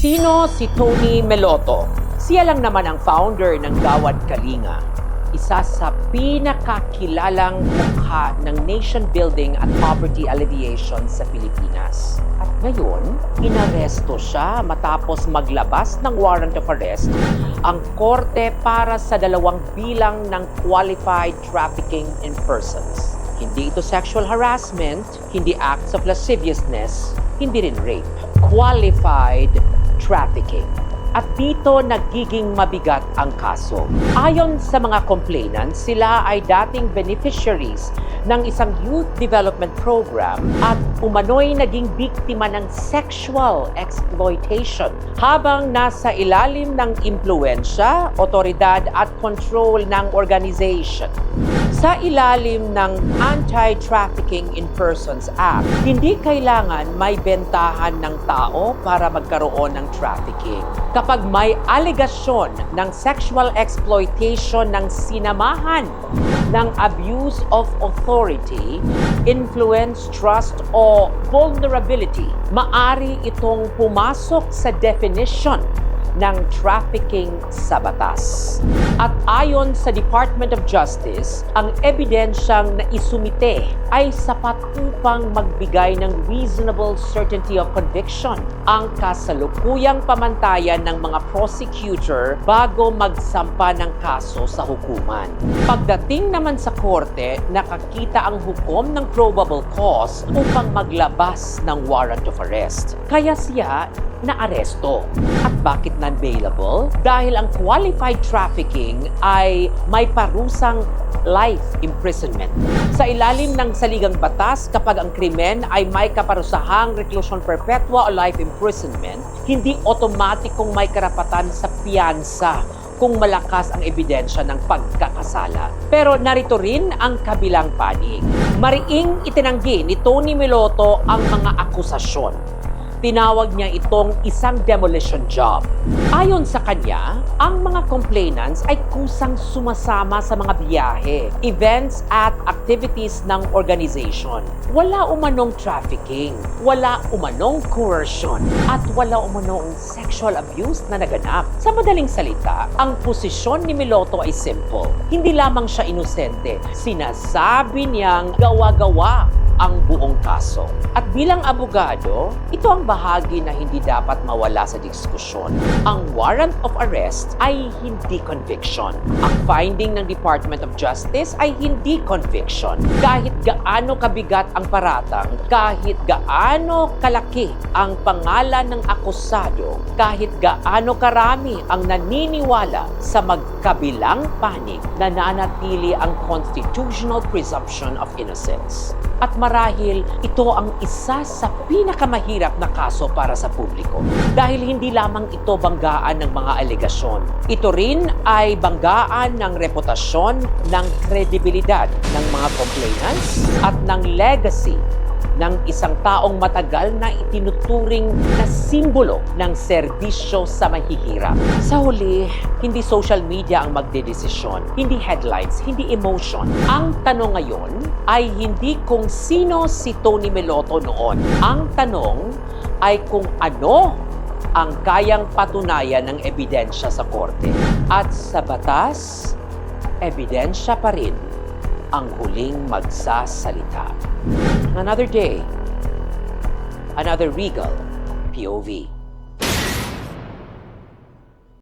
Sino si Tony Meloto? Siya lang naman ang founder ng Gawad Kalinga, isa sa pinakakilalang mukha ng nation building at poverty alleviation sa Pilipinas. At ngayon, inaresto siya matapos maglabas ng warrant of arrest ang korte para sa 2 bilang ng qualified trafficking in persons. Hindi ito sexual harassment, hindi acts of lasciviousness, hindi rin rape. Qualified trafficking. At dito nagiging mabigat ang kaso. Ayon sa mga complainants, sila ay dating beneficiaries ng isang youth development program at umano'y naging biktima ng sexual exploitation habang nasa ilalim ng impluensya, otoridad at control ng organization. Sa ilalim ng Anti-Trafficking in Persons Act, hindi kailangan may bentahan ng tao para magkaroon ng trafficking. Kapag may alegasyon ng sexual exploitation ng sinamahan ng abuse of authority, influence, trust, o vulnerability, maari itong pumasok sa definition ng trafficking sa batas. At ayon sa Department of Justice, ang ebidensyang naisumite ay sapat upang magbigay ng reasonable certainty of conviction ang kasalukuyang pamantayan ng mga prosecutor bago magsampa ng kaso sa hukuman. Pagdating naman sa korte, nakakita ang hukom ng probable cause upang maglabas ng warrant of arrest. Kaya siya naaresto. At bakit non-bailable? Dahil ang qualified trafficking ay may parusang life imprisonment. Sa ilalim ng saligang batas, kapag ang krimen ay may kaparusahang reclusion perpetua o life imprisonment, hindi otomatikong may karapatan sa piyansa kung malakas ang ebidensya ng pagkakasala. Pero narito rin ang kabilang panig. Mariing itinanggi ni Tony Meloto ang mga akusasyon. Tinawag niya itong isang demolition job. Ayon sa kanya, ang mga complainants ay kusang sumasama sa mga biyahe, events at activities ng organization. Wala umanong trafficking, wala umanong coercion, at wala umanong sexual abuse na naganap. Sa madaling salita, ang posisyon ni Meloto ay simple. Hindi lamang siya inosente, sinasabi niyang gawa-gawa ang buong kaso. At bilang abogado, ito ang bahagi na hindi dapat mawala sa diskusyon. Ang warrant of arrest ay hindi conviction. Ang finding ng Department of Justice ay hindi conviction. Kahit gaano kabigat ang paratang, kahit gaano kalaki ang pangalan ng akusado, kahit gaano karami ang naniniwala sa magkabilang panig, nananatili ang constitutional presumption of innocence. At marahil ito ang isa sa pinakamahirap na kaso para sa publiko. Dahil hindi lamang ito banggaan ng mga alegasyon. Ito rin ay banggaan ng reputasyon, ng kredibilidad ng mga complainants at ng legacy ng isang taong matagal na itinuturing na simbolo ng serbisyo sa mahihirap. Sa huli, hindi social media ang magdedesisyon, hindi headlines, hindi emotion. Ang tanong ngayon ay hindi kung sino si Tony Meloto noon. Ang tanong ay kung ano ang kayang patunayan ng ebidensya sa korte. At sa batas, ebidensya pa rin ang huling magsasalita. Another day, another Regal POV.